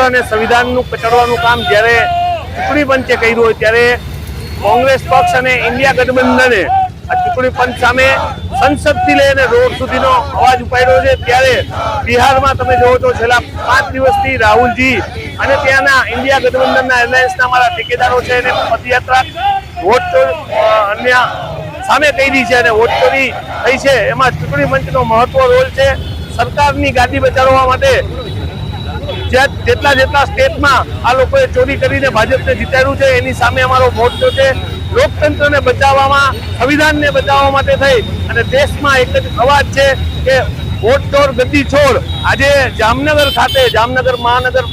અને સંવિધાનનું કચડવાનું કામ જ્યારે ચૂંટણી પંચે કર્યું હોય ત્યારે કોંગ્રેસ પક્ષ અને ઇન્ડિયા ગઠબંધને આ ચૂંટણી પંચ સામે સંસદથી લઈને રોડ સુધીનો અવાજ ઉપાડ્યો છે। ત્યારે બિહારમાં તમે જોવો તો છેલ્લા 5 દિવસથી રાહુલજી અને ત્યાંના ઇન્ડિયા ગઠબંધનના એલાયન્સના અમારા ઠેકેદારો છે એને પદયાત્રા વોટ અન્ય સામે કરી છે અને વોટ ચોરી થઈ છે। એમાં ચૂંટણી પંચનો મહત્વ રોલ છે। સરકારની ગાદી બચાવવા માટે જેટલા સ્ટેટમાં આ લોકોએ ચોરી કરીને ભાજપને જીતાડ્યું છે એની સામે અમારો મોરચો છે। લોકતંત્રને બચાવવામાં, સંવિધાનને બચાવવા માટે થઈ અને દેશમાં એક જ અવાજ છે કે વોટ ચોર ગદ્દી છોડ। આજે જામનગર ખાતે, જામનગર મહાનગર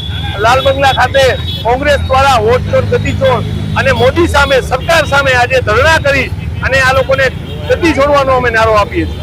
લાલ બંગલા ખાતે કોંગ્રેસ દ્વારા વોટ ચોર ગદ્દી છોડ અને મોદી સામે, સરકાર સામે આજે ધરણા કરી અને આ લોકોને ગદ્દી છોડવાનો અમે નારો આપીએ છીએ।